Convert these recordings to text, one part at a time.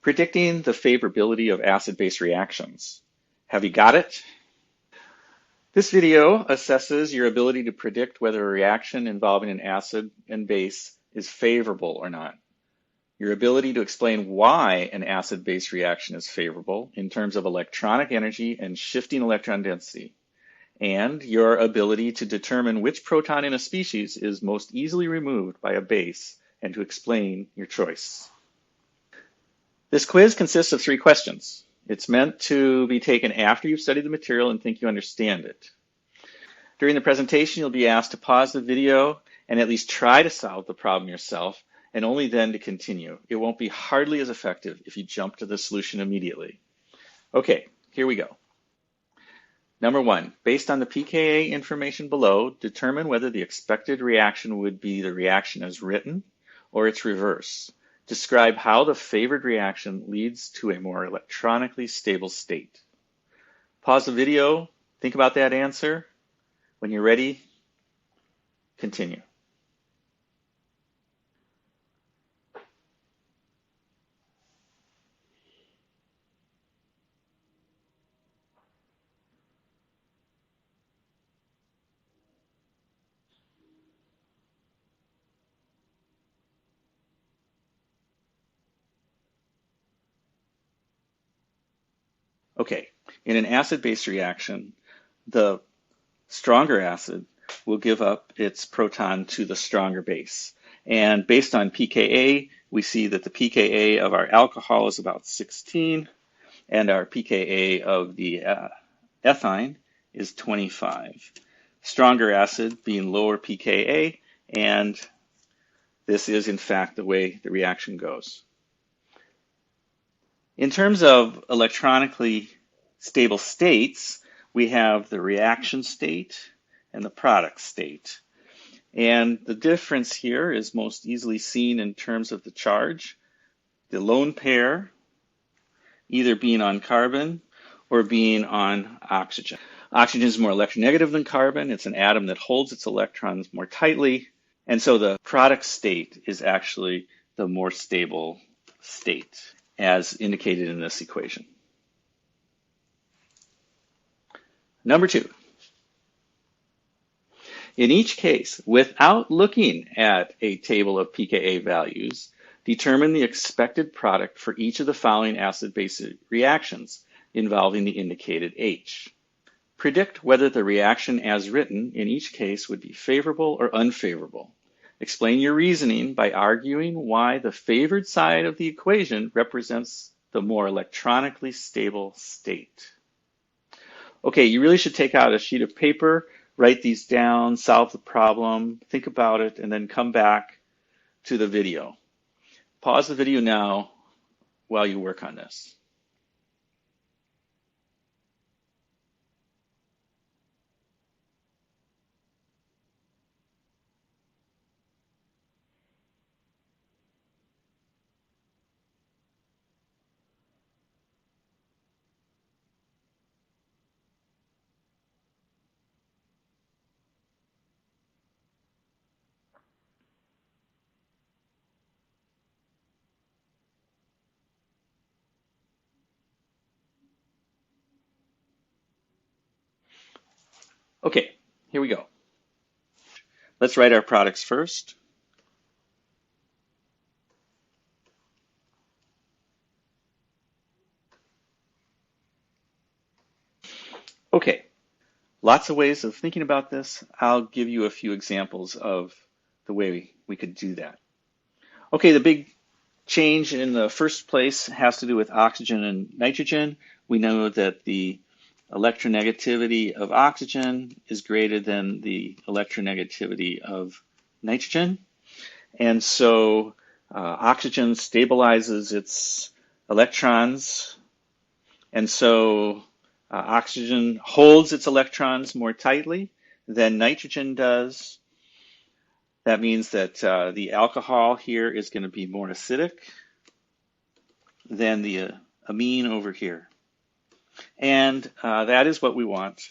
Predicting the favorability of acid-base reactions. Have you got it? This video assesses your ability to predict whether a reaction involving an acid and base is favorable or not. Your ability to explain why an acid-base reaction is favorable in terms of electronic energy and shifting electron density, and your ability to determine which proton in a species is most easily removed by a base and to explain your choice. This quiz consists of 3 questions. It's meant to be taken after you've studied the material and think you understand it. During the presentation, you'll be asked to pause the video and at least try to solve the problem yourself, and only then to continue. It won't be hardly as effective if you jump to the solution immediately. Okay, here we go. Number 1, based on the pKa information below, determine whether the expected reaction would be the reaction as written or its reverse. Describe how the favored reaction leads to a more electronically stable state. Pause the video, think about that answer. When you're ready, continue. Okay, in an acid-base reaction, the stronger acid will give up its proton to the stronger base. And based on pKa, we see that the pKa of our alcohol is about 16, and our pKa of the ethyne is 25. Stronger acid being lower pKa, and this is in fact the way the reaction goes. In terms of electronically stable states, we have the reaction state and the product state. And the difference here is most easily seen in terms of the charge. The lone pair either being on carbon or being on oxygen. Oxygen is more electronegative than carbon. It's an atom that holds its electrons more tightly. And so the product state is actually the more stable state, as indicated in this equation. Number 2. In each case, without looking at a table of pKa values, determine the expected product for each of the following acid-base reactions involving the indicated H. Predict whether the reaction as written in each case would be favorable or unfavorable. Explain your reasoning by arguing why the favored side of the equation represents the more electronically stable state. Okay, you really should take out a sheet of paper, write these down, solve the problem, think about it, and then come back to the video. Pause the video now while you work on this. Okay, here we go. Let's write our products first. Okay, lots of ways of thinking about this. I'll give you a few examples of the way we could do that. Okay, the big change in the first place has to do with oxygen and nitrogen. We know that the electronegativity of oxygen is greater than the electronegativity of nitrogen. And so oxygen stabilizes its electrons. And so oxygen holds its electrons more tightly than nitrogen does. That means that the alcohol here is going to be more acidic than the amine over here. And that is what we want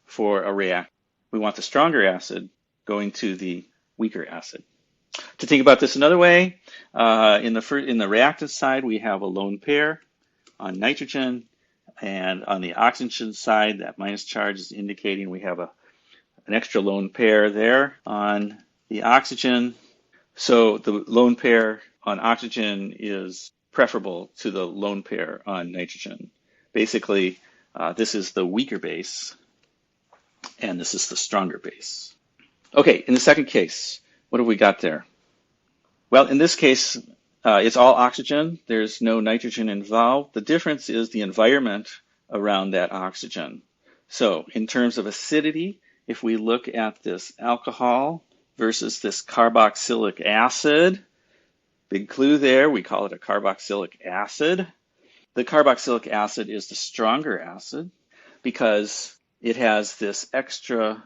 for a reaction. We want the stronger acid going to the weaker acid. To think about this another way, in the reactant side, we have a lone pair on nitrogen, and on the oxygen side, that minus charge is indicating we have an extra lone pair there on the oxygen. So the lone pair on oxygen is preferable to the lone pair on nitrogen. Basically, this is the weaker base, and this is the stronger base. Okay, in the second case, what have we got there? Well, in this case, it's all oxygen. There's no nitrogen involved. The difference is the environment around that oxygen. So in terms of acidity, if we look at this alcohol versus this carboxylic acid, big clue there, we call it a carboxylic acid. The carboxylic acid is the stronger acid because it has this extra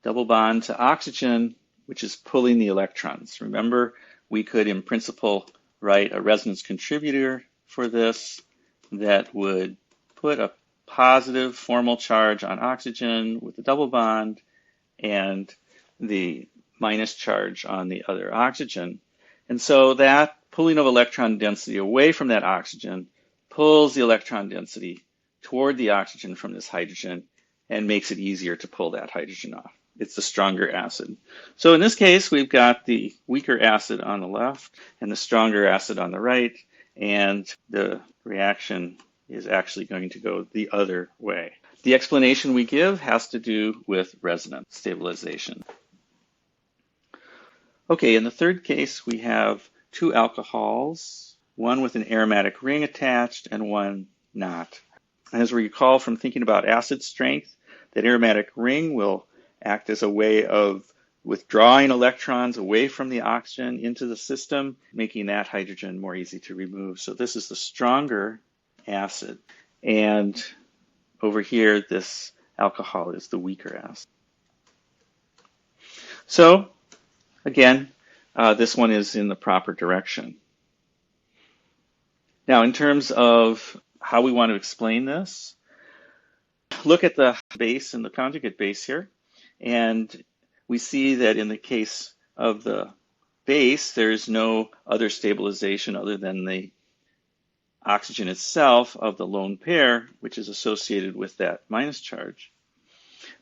double bond to oxygen, which is pulling the electrons. Remember, we could, in principle, write a resonance contributor for this that would put a positive formal charge on oxygen with the double bond and the minus charge on the other oxygen. And so that pulling of electron density away from that oxygen pulls the electron density toward the oxygen from this hydrogen and makes it easier to pull that hydrogen off. It's the stronger acid. So in this case, we've got the weaker acid on the left and the stronger acid on the right, and the reaction is actually going to go the other way. The explanation we give has to do with resonance stabilization. Okay, in the third case, we have two alcohols, one with an aromatic ring attached and one not. And as we recall from thinking about acid strength, that aromatic ring will act as a way of withdrawing electrons away from the oxygen into the system, making that hydrogen more easy to remove. So this is the stronger acid. And over here, this alcohol is the weaker acid. So again, this one is in the proper direction. Now, in terms of how we want to explain this, look at the base and the conjugate base here. And we see that in the case of the base, there's no other stabilization other than the oxygen itself of the lone pair, which is associated with that minus charge.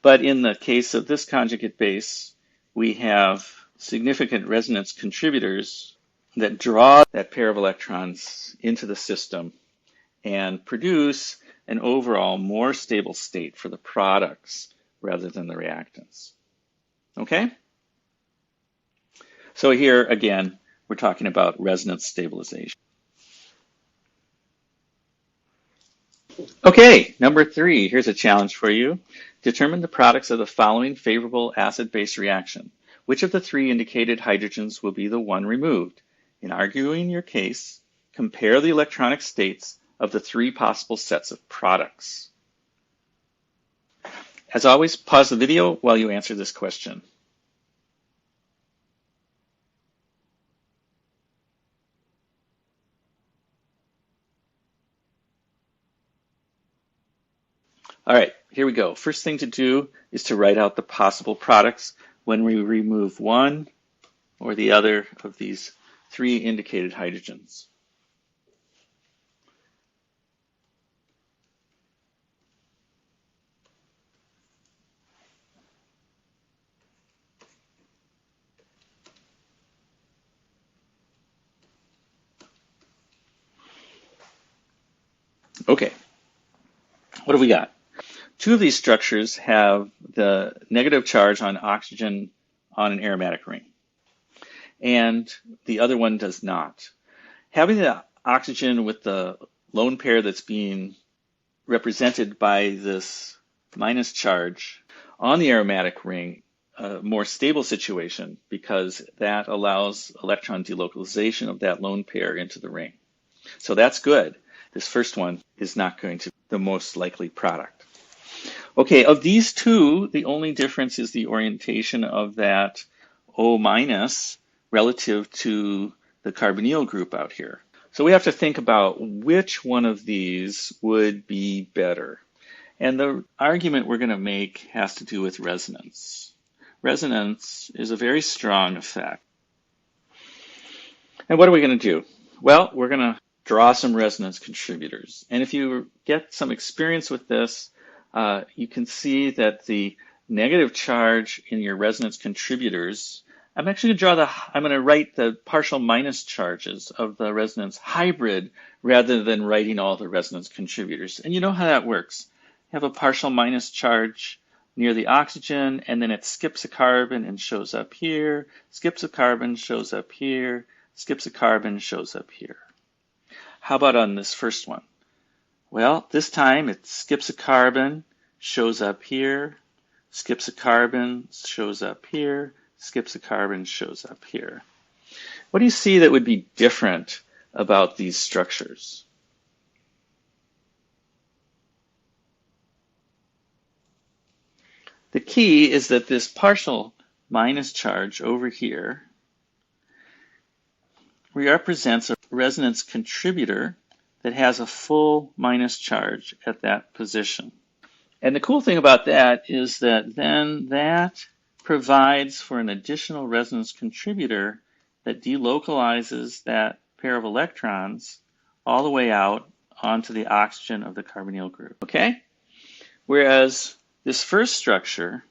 But in the case of this conjugate base, we have significant resonance contributors that draw that pair of electrons into the system and produce an overall more stable state for the products rather than the reactants. Okay? So here, again, we're talking about resonance stabilization. Okay, number 3, here's a challenge for you. Determine the products of the following favorable acid-base reaction. Which of the 3 indicated hydrogens will be the one removed? In arguing your case, compare the electronic states of the 3 possible sets of products. As always, pause the video while you answer this question. All right, here we go. First thing to do is to write out the possible products when we remove one or the other of these 3 indicated hydrogens. Okay, what have we got? 2 of these structures have the negative charge on oxygen on an aromatic ring, and the other one does not. Having the oxygen with the lone pair that's being represented by this minus charge on the aromatic ring, a more stable situation because that allows electron delocalization of that lone pair into the ring. So that's good. This first one is not going to be the most likely product. Okay, of these 2, the only difference is the orientation of that O- relative to the carbonyl group out here. So we have to think about which one of these would be better. And the argument we're going to make has to do with resonance. Resonance is a very strong effect. And what are we going to do? Well, we're going to draw some resonance contributors. And if you get some experience with this, you can see that the negative charge in your resonance contributors, I'm going to write the partial minus charges of the resonance hybrid rather than writing all the resonance contributors. And you know how that works. You have a partial minus charge near the oxygen, and then it skips a carbon and shows up here, skips a carbon, shows up here, skips a carbon, shows up here. How about on this first one? Well, this time it skips a carbon, shows up here, skips a carbon, shows up here, skips a carbon, shows up here. What do you see that would be different about these structures? The key is that this partial minus charge over here represents a resonance contributor that has a full minus charge at that position. And the cool thing about that is that then that provides for an additional resonance contributor that delocalizes that pair of electrons all the way out onto the oxygen of the carbonyl group, okay? Whereas this first structure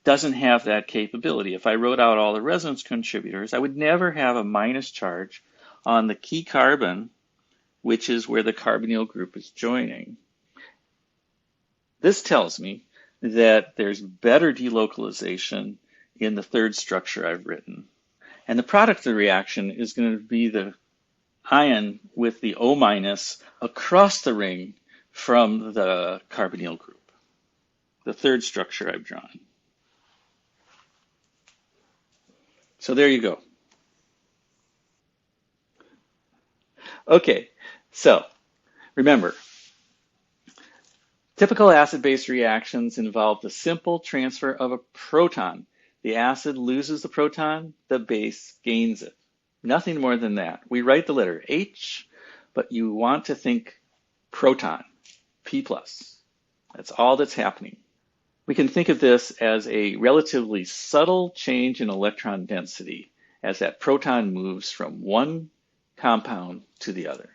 doesn't have that capability. If I wrote out all the resonance contributors, I would never have a minus charge on the key carbon, which is where the carbonyl group is joining. This tells me that there's better delocalization in the third structure I've written. And the product of the reaction is going to be the ion with the O minus across the ring from the carbonyl group, the third structure I've drawn. So there you go. Okay, so remember, typical acid-base reactions involve the simple transfer of a proton. The acid loses the proton, the base gains it. Nothing more than that. We write the letter H, but you want to think proton, P+. That's all that's happening. We can think of this as a relatively subtle change in electron density as that proton moves from one compound to the other.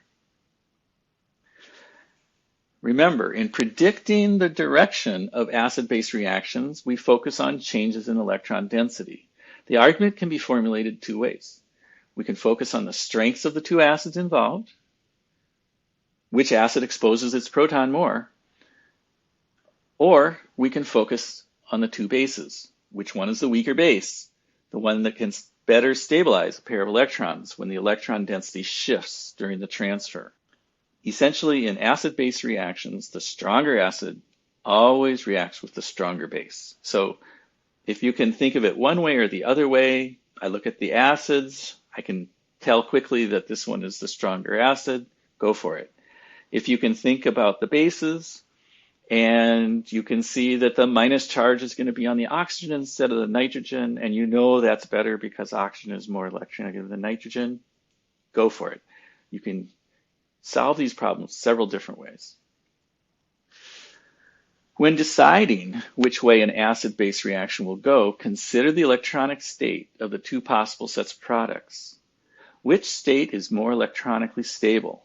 Remember, in predicting the direction of acid-base reactions, we focus on changes in electron density. The argument can be formulated two ways. We can focus on the strengths of the two acids involved, which acid exposes its proton more, or we can focus on the two bases. Which one is the weaker base? The one that can better stabilize a pair of electrons when the electron density shifts during the transfer. Essentially, in acid-base reactions, the stronger acid always reacts with the stronger base. So if you can think of it one way or the other way, I look at the acids, I can tell quickly that this one is the stronger acid, go for it. If you can think about the bases, and you can see that the minus charge is going to be on the oxygen instead of the nitrogen, and you know that's better because oxygen is more electronegative than nitrogen, go for it. You can solve these problems several different ways. When deciding which way an acid-base reaction will go, consider the electronic state of the two possible sets of products. Which state is more electronically stable?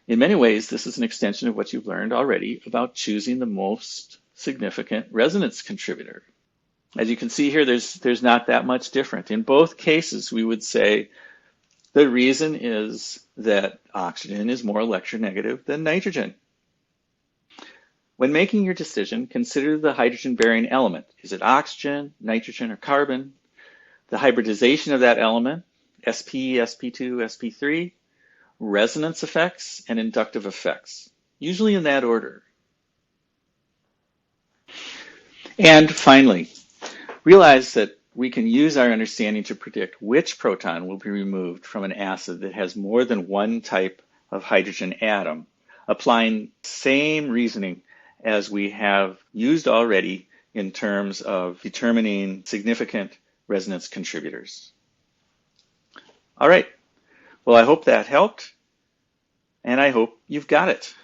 In many ways, this is an extension of what you've learned already about choosing the most significant resonance contributor. As you can see here, there's not that much different. In both cases, we would say the reason is that oxygen is more electronegative than nitrogen. When making your decision, consider the hydrogen-bearing element. Is it oxygen, nitrogen, or carbon? The hybridization of that element, sp, sp2, sp3, resonance effects, and inductive effects, usually in that order. And finally, realize that we can use our understanding to predict which proton will be removed from an acid that has more than one type of hydrogen atom, applying the same reasoning as we have used already in terms of determining significant resonance contributors. All right. Well, I hope that helped, and I hope you've got it.